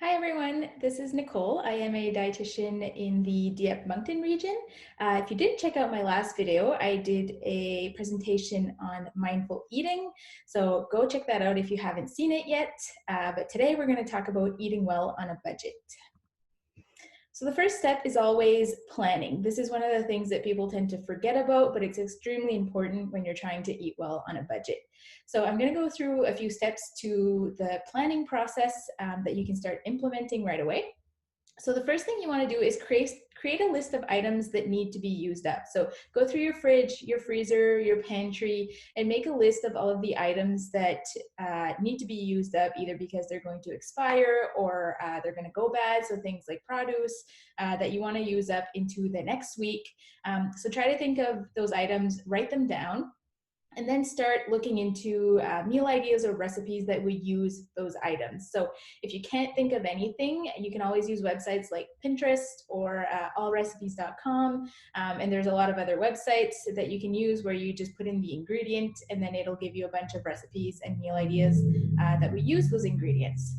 Hi everyone, this is Nicole. I am a dietitian in the Dieppe Moncton region. If you didn't check out my last video, I did a presentation on mindful eating. So go check that out if you haven't seen it yet. But today we're going to talk about eating well on a budget. So the first step is always planning. This is one of the things that people tend to forget about, but it's extremely important when you're trying to eat well on a budget. So I'm going to go through a few steps to the planning process that you can start implementing right away. So the first thing you want to do is create a list of items that need to be used up. So go through your fridge, your freezer, your pantry, and make a list of all of the items that need to be used up, either because they're going to expire or they're going to go bad. So things like produce that you want to use up into the next week. So try to think of those items, write them down, and then start looking into meal ideas or recipes that would use those items. So if you can't think of anything, you can always use websites like Pinterest or allrecipes.com. And there's a lot of other websites that you can use where you just put in the ingredient and then it'll give you a bunch of recipes and meal ideas that would use those ingredients.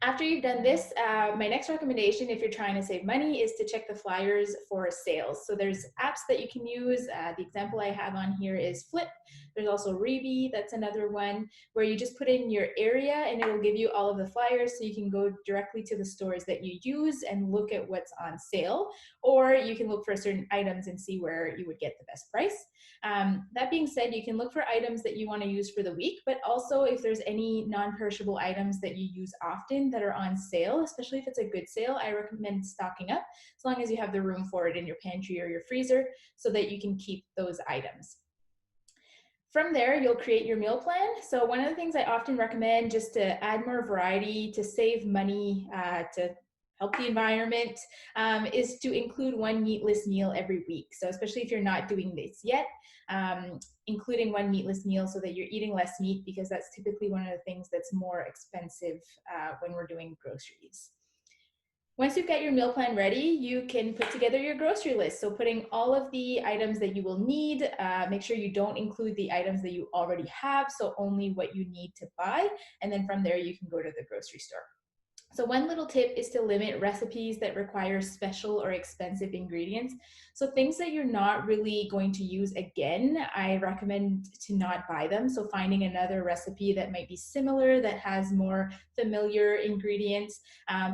After you've done this, my next recommendation, if you're trying to save money, is to check the flyers for sales. So there's apps that you can use. The example I have on here is Flip. There's also Reebee, that's another one, where you just put in your area and it'll give you all of the flyers so you can go directly to the stores that you use and look at what's on sale. Or you can look for certain items and see where you would get the best price. That being said, you can look for items that you want to use for the week, but also if there's any non-perishable items that you use often that are on sale, especially if it's a good sale, I recommend stocking up as long as you have the room for it in your pantry or your freezer so that you can keep those items. From there, you'll create your meal plan. So one of the things I often recommend, just to add more variety, to save money, to help the environment, is to include one meatless meal every week. So especially if you're not doing this yet, including one meatless meal so that you're eating less meat, because that's typically one of the things that's more expensive when we're doing groceries. Once you've got your meal plan ready, you can put together your grocery list. So putting all of the items that you will need, make sure you don't include the items that you already have, so only what you need to buy. And then from there, you can go to the grocery store. So one little tip is to limit recipes that require special or expensive ingredients. So things that you're not really going to use again, I recommend to not buy them. So finding another recipe that might be similar, that has more familiar ingredients.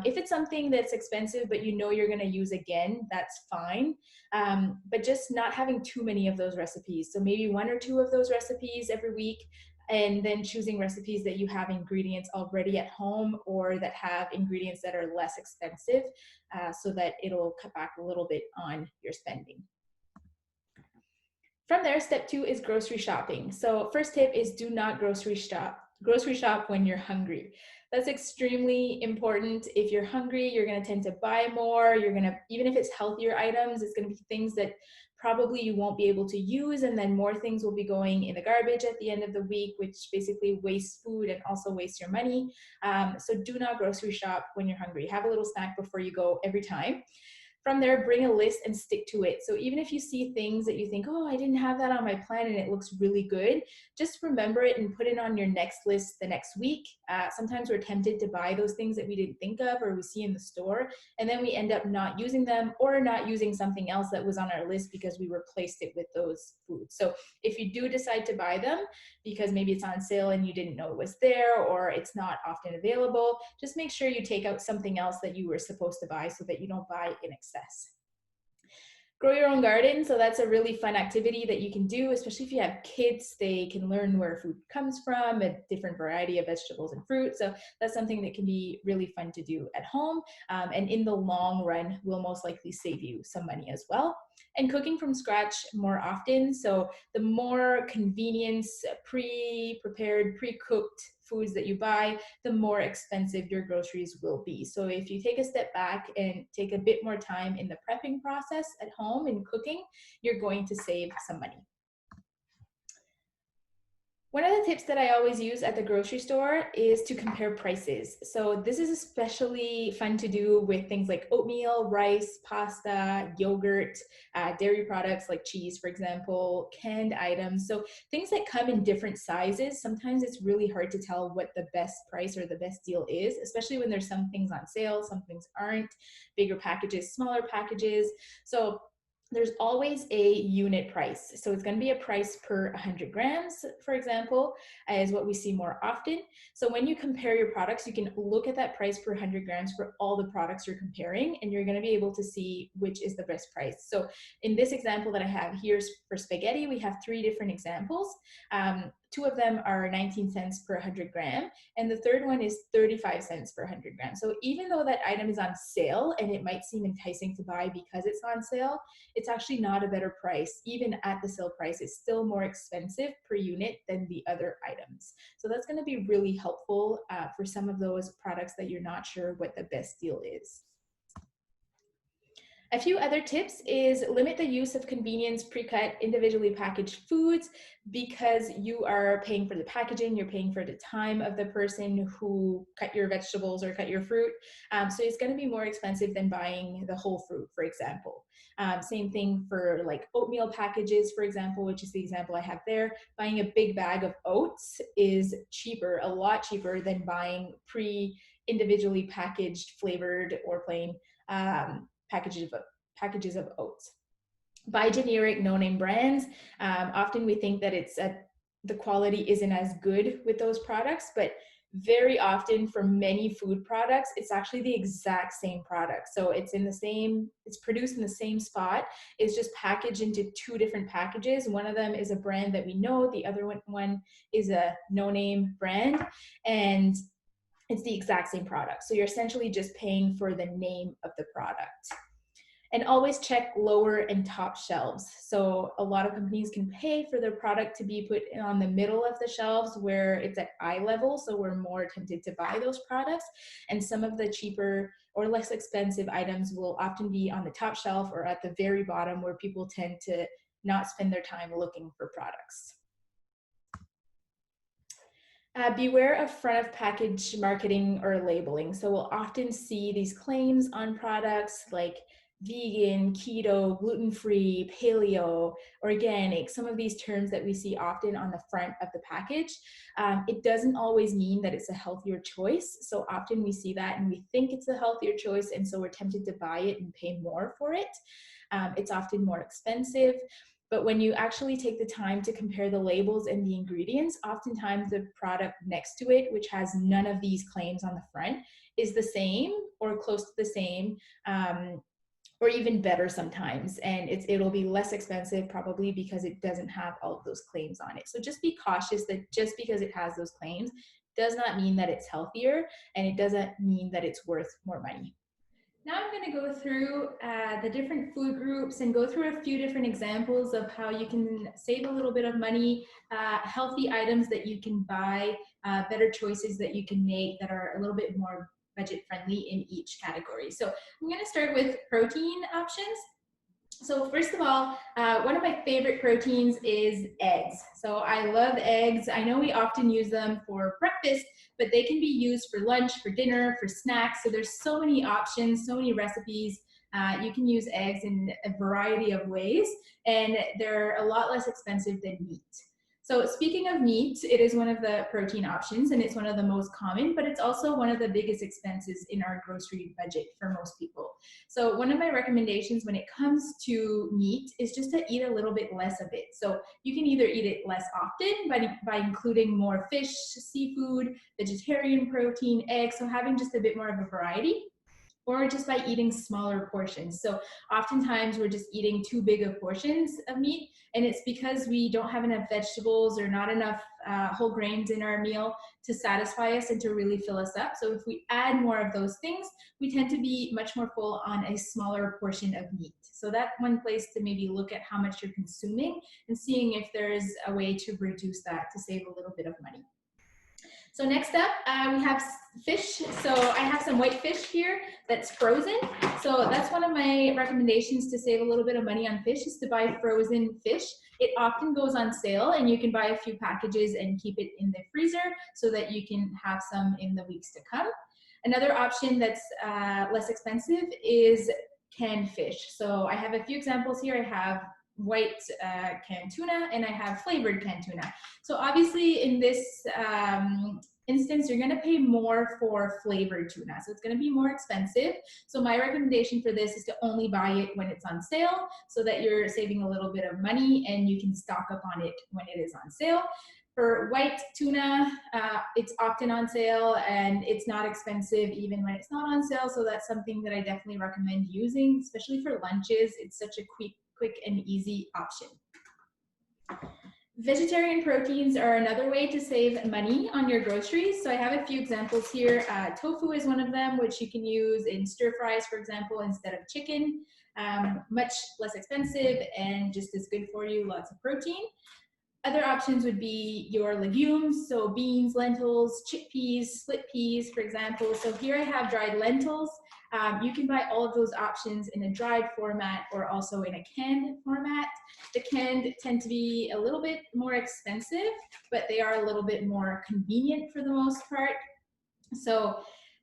If it's something that's expensive, but you know you're gonna use again, that's fine. But just not having too many of those recipes. So maybe one or two of those recipes every week, and then choosing recipes that you have ingredients already at home or that have ingredients that are less expensive so that it'll cut back a little bit on your spending. From there, step 2 is grocery shopping. So first tip is do not grocery shop. Grocery shop when you're hungry. That's extremely important. If you're hungry, you're going to tend to buy more. You're going to, even if it's healthier items, it's going to be things that probably you won't be able to use, and then more things will be going in the garbage at the end of the week, which basically wastes food and also wastes your money. So do not grocery shop when you're hungry. Have a little snack before you go every time. From there, bring a list and stick to it. So even if you see things that you think, oh, I didn't have that on my plan and it looks really good, just remember it and put it on your next list the next week. Sometimes we're tempted to buy those things that we didn't think of or we see in the store, and then we end up not using them or not using something else that was on our list because we replaced it with those foods. So if you do decide to buy them because maybe it's on sale and you didn't know it was there or it's not often available, just make sure you take out something else that you were supposed to buy so that you don't buy in excess. Grow your own garden. So that's a really fun activity that you can do, especially if you have kids. They can learn where food comes from, a different variety of vegetables and fruit. So that's something that can be really fun to do at home. And in the long run, will most likely save you some money as well. And cooking from scratch more often. So the more convenience, pre-prepared, pre-cooked foods that you buy, the more expensive your groceries will be. So if you take a step back and take a bit more time in the prepping process at home in cooking, you're going to save some money. One of the tips that I always use at the grocery store is to compare prices. So this is especially fun to do with things like oatmeal, rice, pasta, yogurt, dairy products like cheese, for example, canned items. So things that come in different sizes. Sometimes it's really hard to tell what the best price or the best deal is, especially when there's some things on sale, some things aren't, bigger packages, smaller packages. So there's always a unit price. So it's going to be a price per 100 grams, for example, is what we see more often. So when you compare your products, you can look at that price per 100 grams for all the products you're comparing, and you're going to be able to see which is the best price. So in this example that I have here for spaghetti, we have 3 different examples. 2 of them are 19 cents per 100 gram, and the third one is 35 cents per 100 grams. So even though that item is on sale and it might seem enticing to buy because it's on sale, it's actually not a better price. Even at the sale price, it's still more expensive per unit than the other items. So that's going to be really helpful for some of those products that you're not sure what the best deal is. A few other tips is limit the use of convenience pre-cut individually packaged foods because you are paying for the packaging, you're paying for the time of the person who cut your vegetables or cut your fruit. So it's going to be more expensive than buying the whole fruit, for example. Same thing for like oatmeal packages, for example, which is the example I have there. Buying a big bag of oats is cheaper, a lot cheaper than buying individually packaged, flavored, or plain packages of oats. Buy generic no-name brands. Often we think that the quality isn't as good with those products, but very often for many food products, it's actually the exact same product. So it's produced in the same spot. It's just packaged into 2 different packages. One of them is a brand that we know, the other one is a no-name brand, and it's the exact same product. So you're essentially just paying for the name of the product. And always check lower and top shelves. So a lot of companies can pay for their product to be put on the middle of the shelves where it's at eye level, so we're more tempted to buy those products. And some of the cheaper or less expensive items will often be on the top shelf or at the very bottom, where people tend to not spend their time looking for products. Beware of front of package marketing or labeling. So we'll often see these claims on products like vegan, keto, gluten-free, paleo, organic, some of these terms that we see often on the front of the package. It doesn't always mean that it's a healthier choice. So often we see that and we think it's a healthier choice, and so we're tempted to buy it and pay more for it. It's often more expensive. But when you actually take the time to compare the labels and the ingredients, oftentimes the product next to it, which has none of these claims on the front, is the same or close to the same, or even better sometimes. And it'll be less expensive probably because it doesn't have all of those claims on it. So just be cautious that just because it has those claims does not mean that it's healthier, and it doesn't mean that it's worth more money. Now I'm going to go through the different food groups and go through a few different examples of how you can save a little bit of money, healthy items that you can buy, better choices that you can make that are a little bit more budget friendly in each category. So I'm going to start with protein options. So first of all, one of my favorite proteins is eggs. So I love eggs. I know we often use them for breakfast, but they can be used for lunch, for dinner, for snacks. So there's so many options, so many recipes. You can use eggs in a variety of ways, and they're a lot less expensive than meat. So speaking of meat, it is one of the protein options, and it's one of the most common, but it's also one of the biggest expenses in our grocery budget for most people. So one of my recommendations when it comes to meat is just to eat a little bit less of it. So you can either eat it less often by including more fish, seafood, vegetarian protein, eggs, so having just a bit more of a variety, or just by eating smaller portions. So oftentimes we're just eating too big of portions of meat, and it's because we don't have enough vegetables or not enough whole grains in our meal to satisfy us and to really fill us up. So if we add more of those things, we tend to be much more full on a smaller portion of meat. So that's one place to maybe look at how much you're consuming and seeing if there's a way to reduce that to save a little bit of money. So next up, we have fish. So I have some white fish here that's frozen. So that's one of my recommendations to save a little bit of money on fish, is to buy frozen fish. It often goes on sale, and you can buy a few packages and keep it in the freezer so that you can have some in the weeks to come. Another option that's less expensive is canned fish. So I have a few examples here. I have white canned tuna, and I have flavored canned tuna. So obviously in this instance, you're gonna pay more for flavored tuna. So it's gonna be more expensive. So my recommendation for this is to only buy it when it's on sale, so that you're saving a little bit of money and you can stock up on it when it is on sale. For white tuna, it's often on sale and it's not expensive even when it's not on sale. So that's something that I definitely recommend using, especially for lunches. It's such a quick and easy option. Vegetarian proteins are another way to save money on your groceries. So I have a few examples here. Tofu is one of them, which you can use in stir fries, for example, instead of chicken. Much less expensive and just as good for you, lots of protein. Other options would be your legumes, so beans, lentils, chickpeas, split peas, for example. So here I have dried lentils. You can buy all of those options in a dried format or also in a canned format. The canned tend to be a little bit more expensive, but they are a little bit more convenient for the most part. So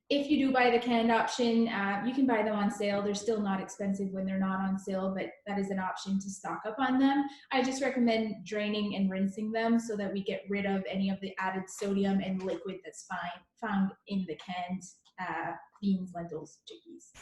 if you do buy the canned option, you can buy them on sale. They're still not expensive when they're not on sale, but that is an option to stock up on them. I just recommend draining and rinsing them so that we get rid of any of the added sodium and liquid that's found in the canned beans, lentils, chickpeas.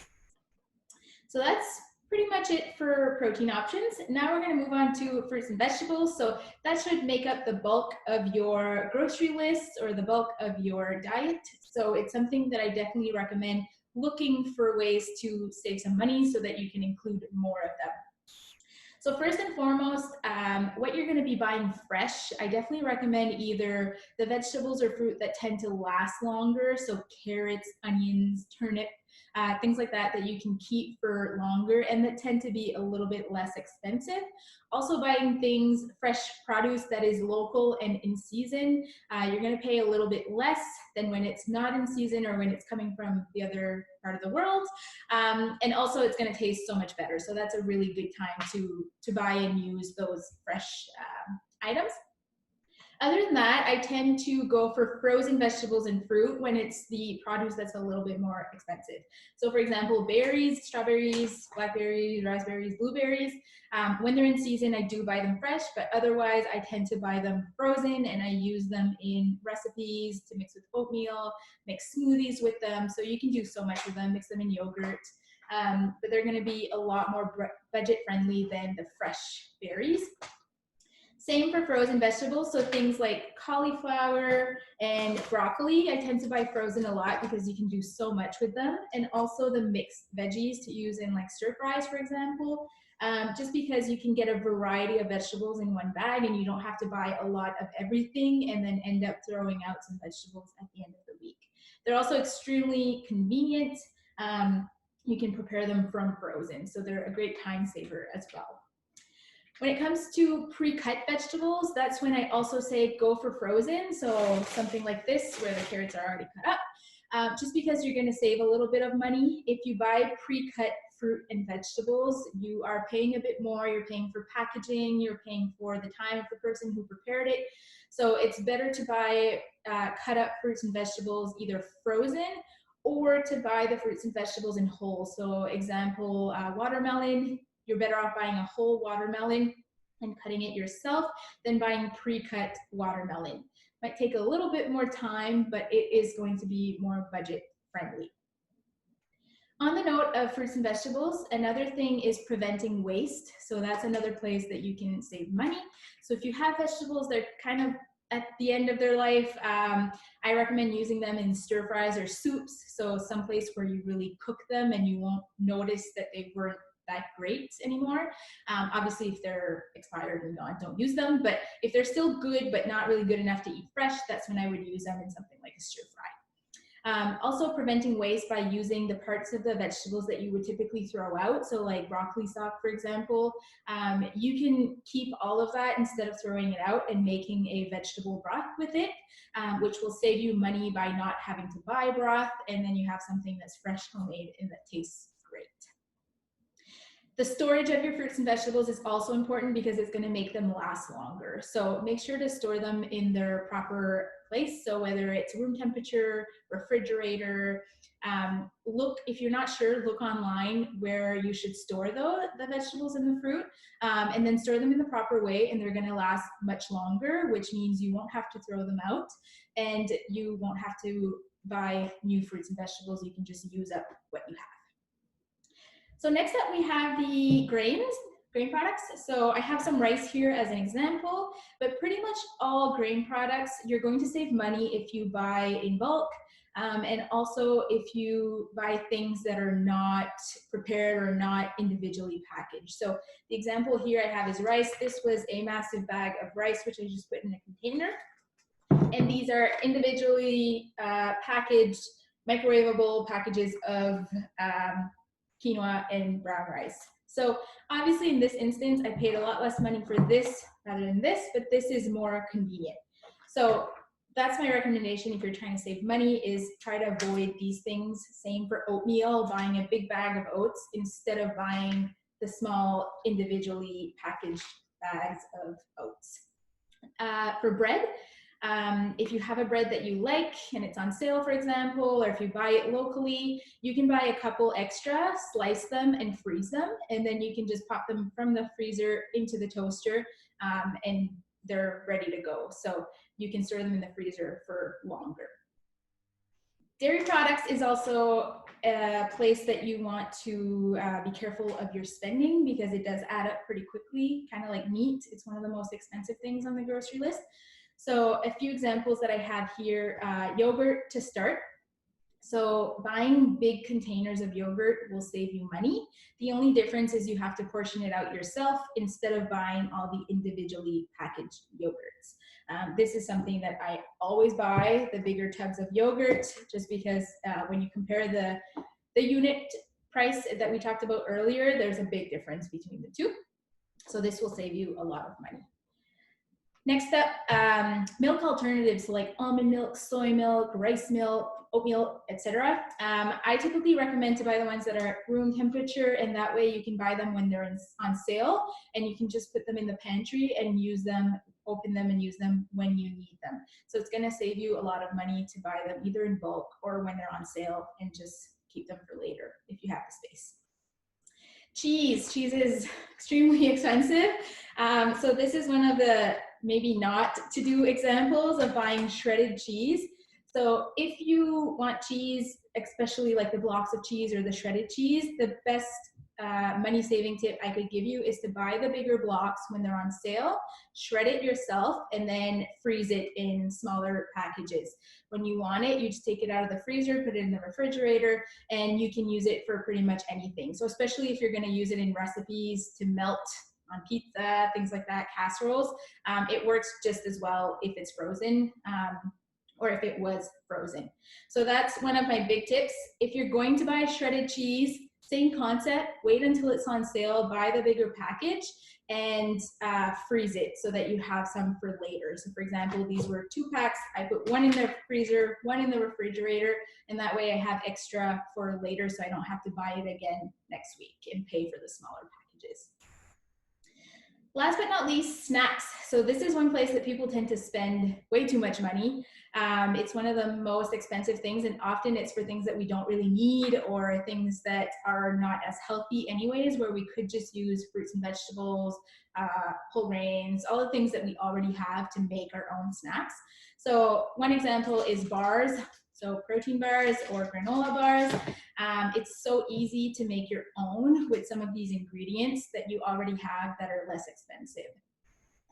So that's pretty much it for protein options. Now we're going to move on to fruits and vegetables. So that should make up the bulk of your grocery list or the bulk of your diet. So it's something that I definitely recommend looking for ways to save some money so that you can include more of them. So first and foremost, what you're going to be buying fresh, I definitely recommend either the vegetables or fruit that tend to last longer. So carrots, onions, turnip, things like that that you can keep for longer and that tend to be a little bit less expensive. Also buying things, fresh produce that is local and in season, you're going to pay a little bit less than when it's not in season or when it's coming from the other part of the world. And also it's going to taste so much better. So that's a really good time to buy and use those fresh items. Other than that, I tend to go for frozen vegetables and fruit when it's the produce that's a little bit more expensive. So for example, berries, strawberries, blackberries, raspberries, blueberries, when they're in season, I do buy them fresh, but otherwise I tend to buy them frozen and I use them in recipes to mix with oatmeal, mix smoothies with them. So you can do so much with them, mix them in yogurt, but they're gonna be a lot more budget friendly than the fresh berries. Same for frozen vegetables, so things like cauliflower and broccoli, I tend to buy frozen a lot because you can do so much with them, and also the mixed veggies to use in like stir fries, for example, just because you can get a variety of vegetables in one bag and you don't have to buy a lot of everything and then end up throwing out some vegetables at the end of the week. They're also extremely convenient. You can prepare them from frozen, so they're a great time saver as well. When it comes to pre-cut vegetables, that's when I also say go for frozen. So something like this where the carrots are already cut up, just because you're going to save a little bit of money. If you buy pre-cut fruit and vegetables, you are paying a bit more. You're paying for packaging, you're paying for the time of the person who prepared it. So it's better to buy cut up fruits and vegetables either frozen or to buy the fruits and vegetables in whole. So example, watermelon, you're better off buying a whole watermelon and cutting it yourself than buying pre-cut watermelon. Might take a little bit more time, but it is going to be more budget friendly. On the note of fruits and vegetables, another thing is preventing waste. So that's another place that you can save money. So if you have vegetables, they're kind of at the end of their life, I recommend using them in stir fries or soups. So someplace where you really cook them and you won't notice that they weren't that great anymore. Obviously, if they're expired and gone, don't use them. But if they're still good, but not really good enough to eat fresh, that's when I would use them in something like a stir fry. Also preventing waste by using the parts of the vegetables that you would typically throw out. So like broccoli stalk, for example, you can keep all of that instead of throwing it out and making a vegetable broth with it, which will save you money by not having to buy broth, and then you have something that's fresh, homemade, and that tastes great. The storage of your fruits and vegetables is also important because it's going to make them last longer. So make sure to store them in their proper place. So whether it's room temperature, refrigerator, look, if you're not sure, look online where you should store the vegetables and the fruit, and then store them in the proper way, and they're going to last much longer, which means you won't have to throw them out and you won't have to buy new fruits and vegetables. You can just use up what you have. So next up we have the grain products. So I have some rice here as an example, but pretty much all grain products, you're going to save money if you buy in bulk, and also if you buy things that are not prepared or not individually packaged. So the example here I have is rice. This was a massive bag of rice, which I just put in a container. And these are individually packaged, microwavable packages of quinoa and brown rice. So obviously in this instance, I paid a lot less money for this rather than this, but this is more convenient. So that's my recommendation if you're trying to save money, is try to avoid these things. Same for oatmeal, buying a big bag of oats instead of buying the small individually packaged bags of oats. For bread, if you have a bread that you like and it's on sale, for example, or if you buy it locally, you can buy a couple extra, slice them and freeze them, and then you can just pop them from the freezer into the toaster, and they're ready to go. So you can store them in the freezer for longer. Dairy products is also a place that you want to be careful of your spending, because it does add up pretty quickly, kind of like meat. It's one of the most expensive things on the grocery list. So a few examples that I have here, yogurt to start. So buying big containers of yogurt will save you money. The only difference is you have to portion it out yourself instead of buying all the individually packaged yogurts. This is something that I always buy, the bigger tubs of yogurt, just because when you compare the unit price that we talked about earlier, there's a big difference between the two. So this will save you a lot of money. Next up, milk alternatives like almond milk, soy milk, rice milk, oatmeal, etc. I typically recommend to buy the ones that are room temperature, and that way you can buy them when they're on sale, and you can just put them in the pantry and use them, open them and use them when you need them. So it's going to save you a lot of money to buy them either in bulk or when they're on sale, and just keep them for later if you have the space. Cheese is extremely expensive. So this is one of the maybe not to do examples of buying shredded cheese. So if you want cheese, especially like the blocks of cheese or the shredded cheese, the best money saving tip I could give you is to buy the bigger blocks when they're on sale, shred it yourself, and then freeze it in smaller packages. When you want it, you just take it out of the freezer, put it in the refrigerator, and you can use it for pretty much anything. So especially if you're going to use it in recipes to melt on pizza, things like that, casseroles, it works just as well if it's frozen, or if it was frozen. So that's one of my big tips. If you're going to buy shredded cheese, same concept, wait until it's on sale, buy the bigger package, and freeze it so that you have some for later. So for example, these were 2 packs. I put 1 in the freezer, 1 in the refrigerator, and that way I have extra for later, so I don't have to buy it again next week and pay for the smaller packages. Last but not least, snacks. So this is one place that people tend to spend way too much money. It's one of the most expensive things, and often it's for things that we don't really need, or things that are not as healthy anyways, where we could just use fruits and vegetables, whole grains, all the things that we already have to make our own snacks. So one example is bars. So protein bars or granola bars. It's so easy to make your own with some of these ingredients that you already have that are less expensive.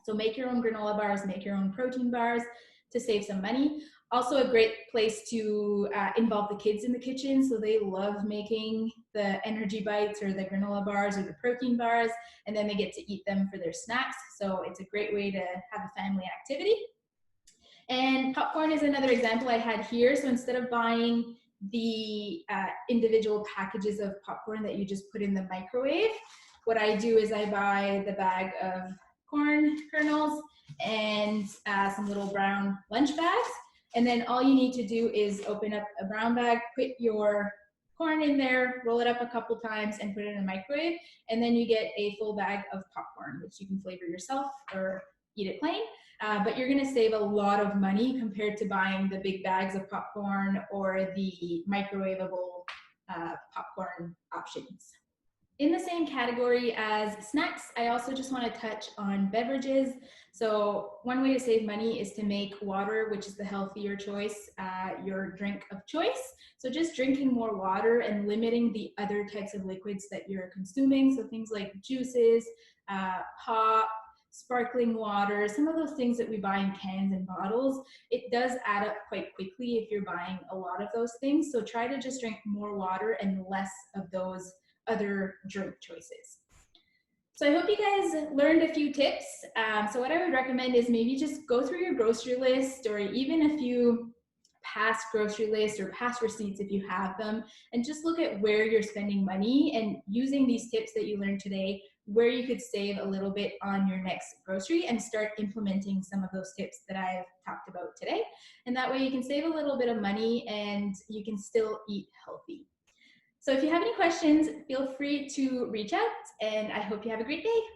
So make your own granola bars, make your own protein bars to save some money. Also a great place to involve the kids in the kitchen, so they love making the energy bites or the granola bars or the protein bars, and then they get to eat them for their snacks. So it's a great way to have a family activity. And popcorn is another example I had here. So instead of buying the individual packages of popcorn that you just put in the microwave, what I do is I buy the bag of corn kernels and some little brown lunch bags. And then all you need to do is open up a brown bag, put your corn in there, roll it up a couple times, and put it in the microwave. And then you get a full bag of popcorn, which you can flavor yourself or eat it plain. But you're going to save a lot of money compared to buying the big bags of popcorn or the microwavable popcorn options. In the same category as snacks, I also just want to touch on beverages. So one way to save money is to make water, which is the healthier choice, your drink of choice. So just drinking more water and limiting the other types of liquids that you're consuming. So things like juices, pop, sparkling water, some of those things that we buy in cans and bottles, it does add up quite quickly if you're buying a lot of those things. So try to just drink more water and less of those other drink choices. So I hope you guys learned a few tips. So what I would recommend is maybe just go through your grocery list or even a few past grocery lists or past receipts if you have them, and just look at where you're spending money and using these tips that you learned today, where you could save a little bit on your next grocery and start implementing some of those tips that I've talked about today. And that way you can save a little bit of money and you can still eat healthy. So if you have any questions, feel free to reach out, and I hope you have a great day.